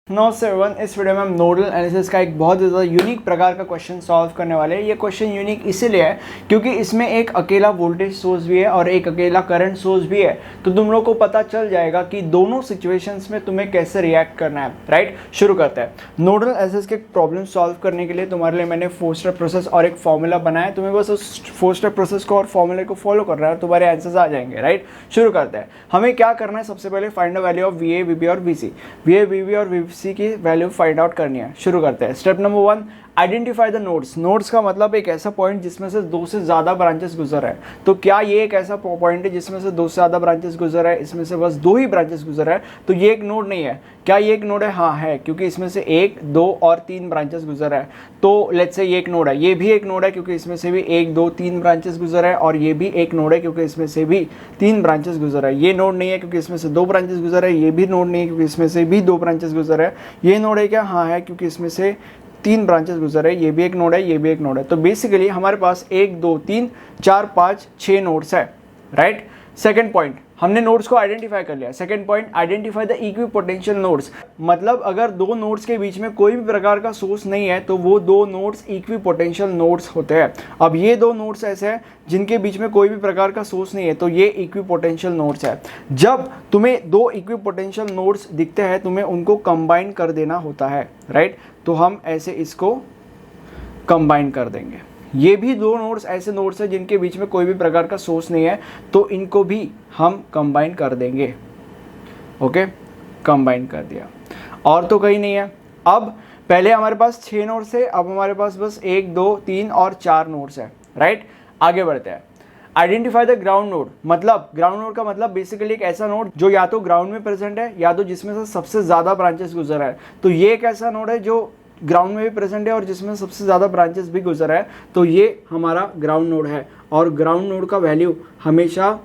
नमस्ते एवरीवन, इस वीडियो में हम नोडल एनालिसिस का एक बहुत ज़्यादा यूनिक प्रकार का क्वेश्चन सॉल्व करने वाले हैं। ये क्वेश्चन यूनिक इसीलिए है क्योंकि इसमें एक अकेला वोल्टेज सोर्स भी है और एक अकेला करंट सोर्स भी है। तो तुम लोग को पता चल जाएगा कि दोनों सिचुएशंस में तुम्हें कैसे रिएक्ट करना है। राइट, शुरू करते हैं। नोडल एनालिसिस के प्रॉब्लम सॉल्व करने के लिए तुम्हारे लिए मैंने 4 स्टेप प्रोसेस और एक फॉर्मूला बनाया है। तुम्हें बस उस 4 स्टेप प्रोसेस को और फॉर्मूले को फॉलो करना है और तुम्हारे आंसर्स आ जाएंगे। राइट, शुरू करते हैं। हमें क्या करना है, सबसे पहले find the value of VA, VB और VC। VA, VB और VC की वैल्यू फाइंड आउट करनी है। शुरू करते हैं। Step number 1, identify the nodes. Nodes का मतलब एक ऐसा पॉइंट जिसमें से 2 से ज़्यादा ब्रांचेस गुजर है। तो क्या ये एक ऐसा पॉइंट है जिसमें से 2 से ज़्यादा ब्रांचेस गुजर है? इसमें से बस 2 ही ब्रांचेस गुजर है, तो ये एक नोड नहीं है। क्या ये एक नोड है? हाँ है, क्योंकि इसमें से 1, 2 और 3 ब्रांचेस गुजर है। तो लेट्स से ये एक नोड है, ये भी एक नोड है क्योंकि इसमें से भी 1, 2, 3 ब्रांचेस गुजर है, और ये भी एक नोड है क्योंकि इसमें से भी 3 ब्रांचेस गुजर है। ये नोड नहीं है क्योंकि इसमें से 2 ब्रांचेस गुजर है। ये भी नोड नहीं है क्योंकि इसमें से भी 2 ब्रांचेस गुजर है। ये नोड है क्या? हाँ है, क्योंकि इसमें से 3 ब्रांचेस गुजर है। ये भी एक नोड है, ये भी एक नोड है। तो बेसिकली हमारे पास 1, 2, 3, 4, 5, 6 नोड्स है। राइट, सेकंड पॉइंट, हमने नोड्स को आइडेंटिफाई कर लिया। Second point, identify the equipotential nodes. मतलब अगर 2 नोड्स के बीच में कोई भी प्रकार का सोर्स नहीं है तो वो 2 नोड्स इक्विपोटेंशियल नोड्स होते हैं। अब ये 2 नोड्स ऐसे हैं जिनके बीच में कोई भी प्रकार का सोर्स नहीं है, तो ये इक्विपोटेंशियल नोड्स है। जब तुम्हें 2 इक्विपोटेंशियल नोड्स दिखते हैं, तुम्हें उनको कंबाइन कर देना होता है। राइट, तो हम ऐसे इसको कंबाइन कर देंगे। ये भी 2 नोड्स ऐसे नोड्स हैं जिनके बीच में कोई भी प्रकार का सोर्स नहीं है, तो इनको भी हम कंबाइन कर देंगे। ओके, कंबाइन कर दिया। और तो कहीं नहीं है। अब पहले हमारे पास 6 नोड्स है, अब हमारे पास बस 1, 2, 3 और 4 नोड्स है। राइट, आगे बढ़ते हैं। Identify the ground node. मतलब ग्राउंड नोड का मतलब बेसिकली एक ऐसा नोड जो या तो ग्राउंड में प्रेजेंट है या तो जिसमें से सबसे ज़्यादा ब्रांचेस गुजर है। तो ये एक ऐसा नोड है जो ग्राउंड में भी प्रेजेंट है और जिसमें सबसे ज़्यादा ब्रांचेस भी गुजर है, तो ये हमारा ग्राउंड नोड है। और ग्राउंड नोड का वैल्यू हमेशा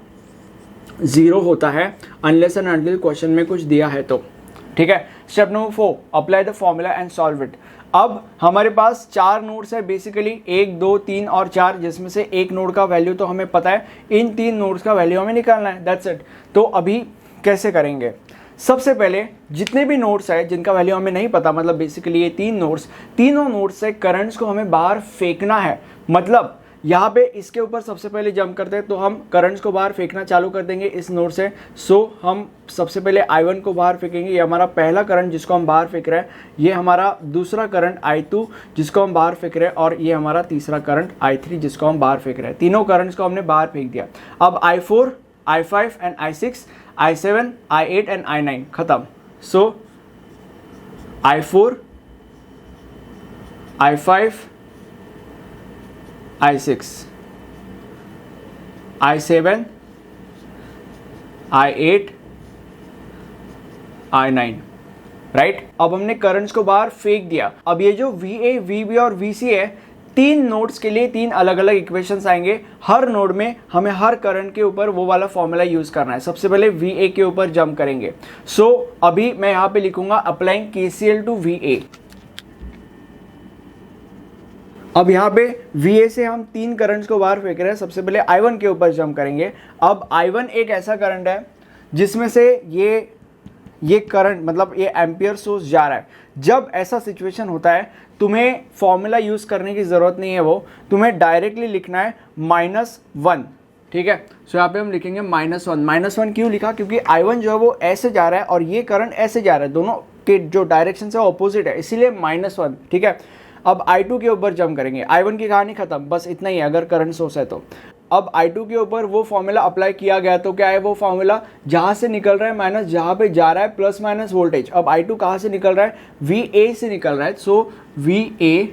0 होता है अनलेस एंड अनटिल क्वेश्चन में कुछ दिया है तो। ठीक है। Step number 4, apply the formula and solve it. अब हमारे पास 4 नोड्स है बेसिकली, 1, 2, 3 और 4, जिसमें से एक नोड का वैल्यू तो हमें पता है, इन 3 नोड्स का वैल्यू हमें निकालना है। That's it. तो अभी कैसे करेंगे? सबसे पहले जितने भी नोड्स है जिनका वैल्यू हमें नहीं पता, मतलब बेसिकली ये 3 नोड्स, तीनों नोड्स से करंट्स को हमें बाहर फेंकना है। मतलब यहाँ पे इसके ऊपर सबसे पहले जंप करते हैं तो हम करंट्स को बाहर फेंकना चालू कर देंगे इस नोड से। सो हम सबसे पहले I1 को बाहर फेंकेंगे, ये हमारा पहला करंट जिसको हम बाहर फेंक रहे हैं। ये हमारा दूसरा करंट I2 जिसको हम बाहर फेंक रहे हैं, और ये हमारा तीसरा करंट I3 जिसको हम बाहर फेंक रहे हैं। तीनों करंट्स को हमने बाहर फेंक दिया। अब I4, I5 and I6, I7, I8 and I9 खत्म। सो I4, I5, I6, I7, I8, I9। Right, अब हमने करंट्स को बाहर फेंक दिया। अब ये जो VA, VB और VC है, 3 नोड्स के लिए 3 अलग अलग इक्वेशंस आएंगे। हर नोड में हमें हर करंट के ऊपर वो वाला फॉर्मूला यूज करना है। सबसे पहले VA के ऊपर जंप करेंगे। सो अभी मैं यहाँ पे लिखूंगा अप्लाइंग KCL टू VA। अब यहाँ पे VA से हम 3 करंट्स को बाहर फेंक रहे हैं। सबसे पहले I1 के ऊपर जंप करेंगे। अब I1 एक ऐसा करंट है जिसमें से ये करंट, मतलब ये एम्पियर सोर्स जा रहा है। जब ऐसा सिचुएशन होता है तुम्हें फॉर्मूला यूज़ करने की ज़रूरत नहीं है, वो तुम्हें डायरेक्टली लिखना है -1। ठीक है, सो यहाँ पे हम लिखेंगे -1। -1 क्यों लिखा? क्योंकि I1 जो है वो ऐसे जा रहा है और ये करंट ऐसे जा रहा है, दोनों के जो डायरेक्शन है ऑपोजिट है, इसीलिए -1। ठीक है। अब I2 के ऊपर जंप करेंगे। I1 की कहानी खत्म, बस इतना ही है अगर करंट सोर्स है तो। अब I2 के ऊपर वो फॉर्मूला अप्लाई किया गया, तो क्या है वो फॉर्मूला? जहाँ से निकल रहा है माइनस, जहाँ पे जा रहा है प्लस माइनस वोल्टेज। अब I2 कहाँ से निकल रहा है? VA से निकल रहा है। सो VA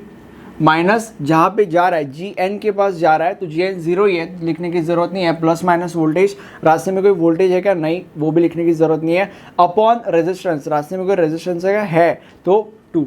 माइनस जहाँ पे जा रहा है GN के पास जा रहा है, तो GN 0 ही है, लिखने की ज़रूरत नहीं है। प्लस माइनस वोल्टेज, रास्ते में कोई वोल्टेज है क्या? नहीं, वो भी लिखने की ज़रूरत नहीं है। अपॉन रेजिस्टेंस, रास्ते में कोई रेजिस्टेंस है तो 2,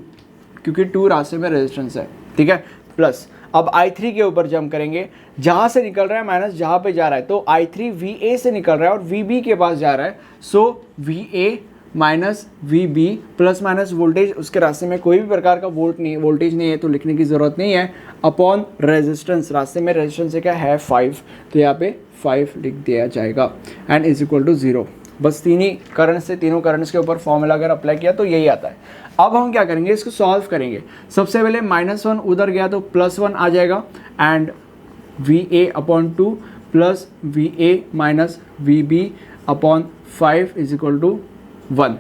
क्योंकि 2 रास्ते में रेजिस्टेंस है। ठीक है, प्लस अब I3 के ऊपर जंप करेंगे। जहाँ से निकल रहा है माइनस, जहाँ पे जा रहा है, तो I3 VA से निकल रहा है और VB के पास जा रहा है। सो VA minus VB plus minus voltage, उसके रास्ते में कोई भी प्रकार का वोल्टेज नहीं है तो लिखने की ज़रूरत नहीं है। अपॉन रेजिस्टेंस, रास्ते में रेजिस्टेंस क्या है? 5, तो यहाँ पे 5 लिख दिया जाएगा एंड इज इक्वल टू 0। बस तीनों करंट्स के ऊपर फॉर्मूला अगर अप्लाई किया तो यही आता है। अब हम क्या करेंगे, इसको सॉल्व करेंगे। सबसे पहले -1 उधर गया तो +1 आ जाएगा, and VA upon 2 plus VA minus VB upon 5 is equal to 1,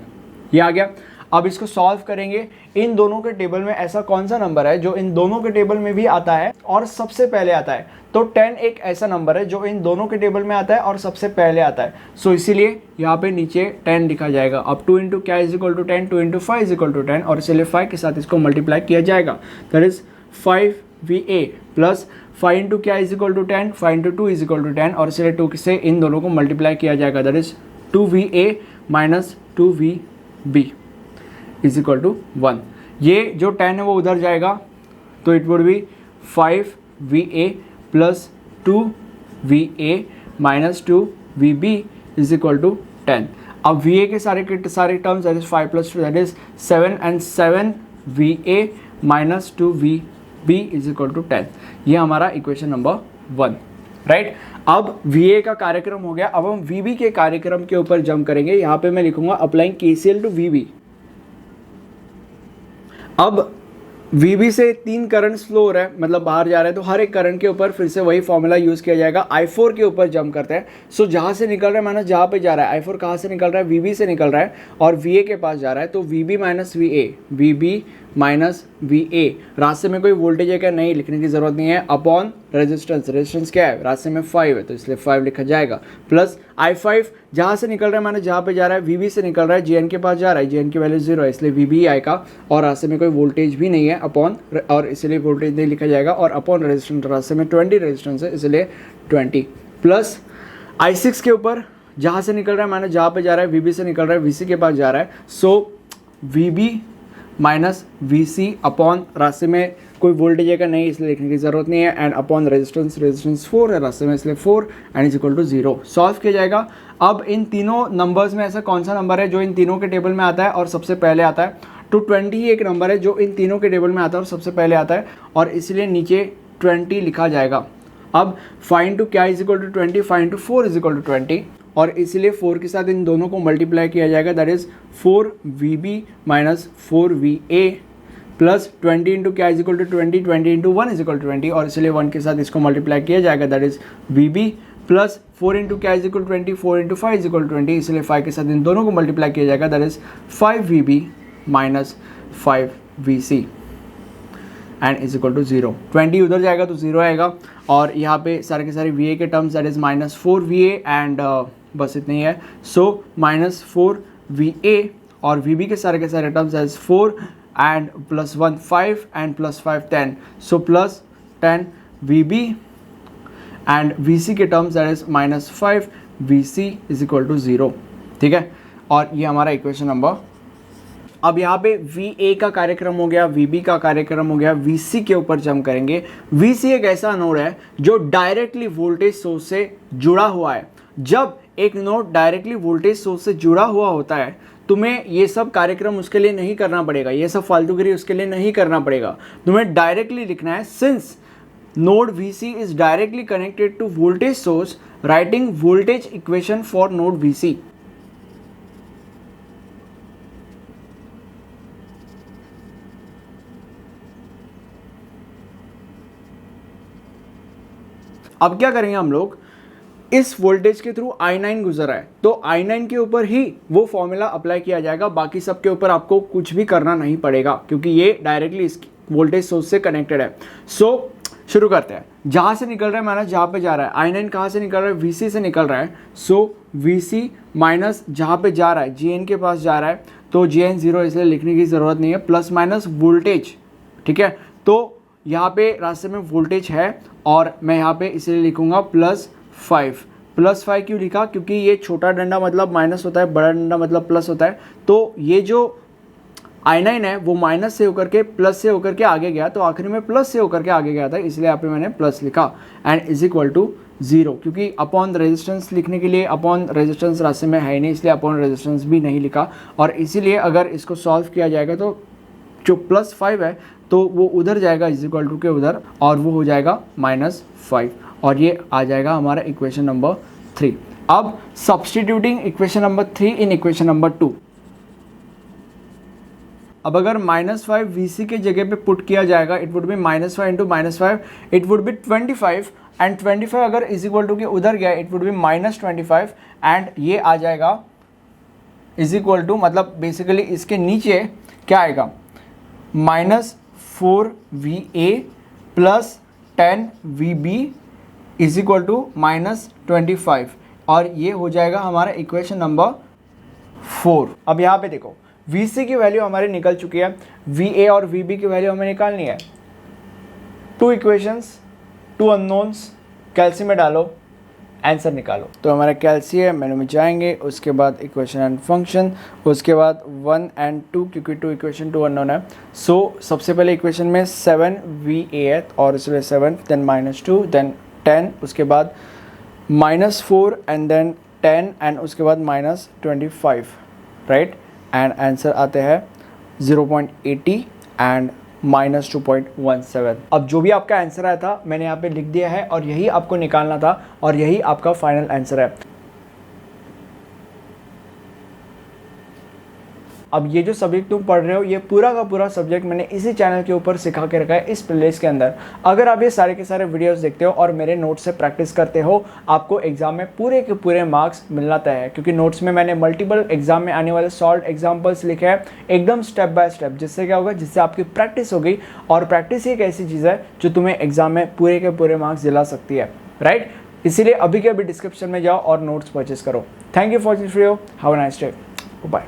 ये आ गया। अब इसको सॉल्व करेंगे। इन दोनों के टेबल में ऐसा कौन सा नंबर है जो इन दोनों के टेबल में भी आता है और सबसे पहले आता है? तो 10 एक ऐसा नंबर है जो इन दोनों के टेबल में आता है और सबसे पहले आता है। सो इसीलिए यहाँ पे नीचे 10 लिखा जाएगा। अब 2 इंटू क्या is equal to 10, 2 into 5 is equal to 10, और इसलिए 5 के साथ इसको मल्टीप्लाई किया जाएगा। That is 5VA plus 5 into क्या is equal to 10, 5 into 2 is equal to 10, और इसलिए 2 से इन दोनों को मल्टीप्लाई किया जाएगा। That is 2VA minus 2VB is equal to 1। ये जो 10 है वो उधर जाएगा, तो it would be 5VA plus 2VA minus 2VB is equal to 10। अब VA के सारे terms that is 5 plus 2 that is 7, and 7VA minus 2VB is equal to 10। ये हमारा इक्वेशन नंबर 1, राइट। अब VA का कार्यक्रम हो गया। अब हम VB के कार्यक्रम के ऊपर जंप करेंगे। यहाँ पे मैं लिखूंगा अप्लाइंग KCL टू VB। अब VB से 3 करंट्स फ्लो हो रहा है, मतलब बाहर जा रहा है, तो हर एक करंट के ऊपर फिर से वही फॉर्मूला यूज किया जाएगा। I4 के ऊपर जंप करते हैं। सो जहाँ से निकल रहा है माइनस जहाँ पे जा रहा है, I4 कहाँ से निकल रहा है, VB से निकल रहा है और VA के पास जा रहा है, तो VB minus VA, VB minus VA। रास्ते में कोई वोल्टेज है क्या, नहीं, लिखने की जरूरत नहीं है। अपॉन रेजिस्टेंस, रेजिस्टेंस क्या है, रास्ते में 5 है तो इसलिए 5 लिखा जाएगा, प्लस I5 जहाँ से निकल रहा है माने जहाँ पे जा रहा है, VB से निकल रहा है, JN के पास जा रहा है, JN की वैल्यू 0 है इसलिए VB आएगा, और रास्ते में कोई वोल्टेज भी नहीं है, अपॉन, और इसलिए वोल्टेज नहीं लिखा जाएगा, और अपॉन रेजिस्टेंस, रास्ते में 20 रेजिस्टेंस है इसलिए 20, प्लस I6 के ऊपर जहाँ से निकल रहा है माने जहाँ पे जा रहा है, VB से निकल रहा है, VC के पास जा रहा है, सो VB माइनस VC अपॉन, रास्ते में कोई वोल्टेज है का नहीं इसलिए लिखने की जरूरत नहीं है, एंड अपॉन रेजिस्टेंस, रेजिस्टेंस 4 है रास्ते में इसलिए 4, and is equal to 0। Solve किया जाएगा। अब इन तीनों नंबर्स में ऐसा कौन सा नंबर है जो इन तीनों के टेबल में आता है और सबसे पहले आता है? तो 20 ही एक नंबर है जो इन तीनों के टेबल में आता है और सबसे पहले आता है, और इसलिए नीचे 20 लिखा जाएगा। अब 5 इंटू क्या is equal to 20, 5 into 4 is equal to 20, और इसलिए 4 के साथ इन दोनों को मल्टीप्लाई किया जाएगा। That is 4VB minus 4VA plus 20 into क्या is equal to 20, 20 into 1 is equal to 20, और इसलिए 1 के साथ इसको मल्टीप्लाई किया जाएगा। That is VB plus 4 into क्या is equal to 20, 4 into 5 is equal to 20, इसलिए 5 के साथ इन दोनों को मल्टीप्लाई किया जाएगा। That is 5VB minus 5VC and is equal to 0। 20 उधर जाएगा तो 0 आएगा, और यहाँ पे सारे के सारे VA के terms that is minus 4VA and बस इतनी है। सो माइनस 4VA और VB के सारे terms that is 4 and plus 1 5 and plus 5 10, so plus 10 VB and VC के terms that is minus 5 VC is equal to 0, ठीक है। और ये हमारा इक्वेशन नंबर। अब यहाँ पे VA का कार्यक्रम हो गया, VB का कार्यक्रम हो गया, VC के ऊपर जंप करेंगे। VC एक ऐसा नोड है जो डायरेक्टली वोल्टेज सोर्स से जुड़ा हुआ है। जब एक नोड डायरेक्टली वोल्टेज सोर्स से जुड़ा हुआ होता है, तुम्हें ये सब कार्यक्रम उसके लिए नहीं करना पड़ेगा, ये सब फालतूगिरी उसके लिए नहीं करना पड़ेगा। तुम्हें डायरेक्टली लिखना है, since node VC is directly connected to voltage source, writing voltage equation for node VC। अब क्या करेंगे हम लोग, इस वोल्टेज के थ्रू I9 गुजर रहा है, तो I9 के ऊपर ही वो फॉर्मूला अप्लाई किया जाएगा, बाकी सब के ऊपर आपको कुछ भी करना नहीं पड़ेगा क्योंकि ये डायरेक्टली इस वोल्टेज सोर्स से कनेक्टेड है। सो शुरू करते हैं। जहाँ से निकल रहा है माइनस जहाँ पे जा रहा है, I9 कहाँ से निकल रहा है, VC से निकल रहा है। सो VC माइनस जहाँ पे जा रहा है, JN के पास जा रहा है, तो JN 0 इसलिए लिखने की ज़रूरत नहीं है, प्लस माइनस वोल्टेज, ठीक है। तो यहाँ पे रास्ते में वोल्टेज है, और मैं यहाँ पे इसलिए लिखूँगा +5। +5 क्यों लिखा, क्योंकि ये छोटा डंडा मतलब माइनस होता है, बड़ा डंडा मतलब प्लस होता है। तो ये जो I9 है वो माइनस से होकर के प्लस से होकर के आगे गया, तो आखिर में प्लस से होकर के आगे गया था, इसलिए यहाँ पे मैंने प्लस लिखा, एंड इज इक्वल टू 0, क्योंकि अपॉन रेजिस्टेंस लिखने के लिए अपॉन रेजिस्टेंस रास्ते में है ही नहीं, इसलिए अपॉन रेजिस्टेंस भी नहीं लिखा। और इसीलिए अगर इसको सॉल्व किया जाएगा तो जो +5 है तो वो उधर जाएगा इज इक्वल टू के उधर, और वो हो जाएगा -5, और ये आ जाएगा हमारा इक्वेशन नंबर 3। अब substituting equation number 3 in equation number 2। अब अगर -5 VC के जगह पे पुट किया जाएगा, it would B -5 into -5, it would B 25, and 25 अगर इज इक्वल टू के उधर गया, इट वुड बी -25, एंड ये आ जाएगा इज इक्वल टू, मतलब बेसिकली इसके नीचे क्या आएगा, -4VA plus 10VB is equal to -25, और ये हो जाएगा हमारा इक्वेशन नंबर 4। अब यहाँ पे देखो VC की वैल्यू हमारी निकल चुकी है, VA और VB की वैल्यू हमें निकालनी है। 2 इक्वेशंस, 2 अननोन्स, कैल्सी में डालो, आंसर निकालो। तो हमारा कैल्सी है, मेनू में जाएंगे, उसके बाद इक्वेशन एंड फंक्शन, उसके बाद 1 and 2, क्योंकि 2 इक्वेशन 2 अननोन है। सो सबसे पहले इक्वेशन में 7VA है, और इसलिए 7, देन -2, देन 10, उसके बाद -4 एंड देन 10, एंड उसके बाद -25, राइट, एंड आंसर आते हैं 0.80 एंड -2.17। अब जो भी आपका आंसर आया था मैंने यहाँ पे लिख दिया है, और यही आपको निकालना था, और यही आपका फाइनल आंसर है। अब ये जो सब्जेक्ट तुम पढ़ रहे हो, ये पूरा का पूरा सब्जेक्ट मैंने इसी चैनल के ऊपर सिखा के रखा है, इस प्लेलिस्ट के अंदर। अगर आप ये सारे के सारे वीडियोस देखते हो और मेरे नोट्स से प्रैक्टिस करते हो, आपको एग्जाम में पूरे के पूरे मार्क्स मिलना तय है, क्योंकि नोट्स में मैंने मल्टीपल एग्जाम में आने वाले सॉल्व एग्जाम्पल्स लिखे हैं एकदम स्टेप बाय स्टेप। जिससे क्या होगा, जिससे आपकी प्रैक्टिस होगी, और प्रैक्टिस एक ऐसी चीज़ है जो तुम्हें एग्जाम में पूरे के पूरे मार्क्स दिला सकती है, राइट। इसीलिए अभी के अभी डिस्क्रिप्शन में जाओ और नोट्स परचेस करो। Thank you for this video, have a nice day, bye.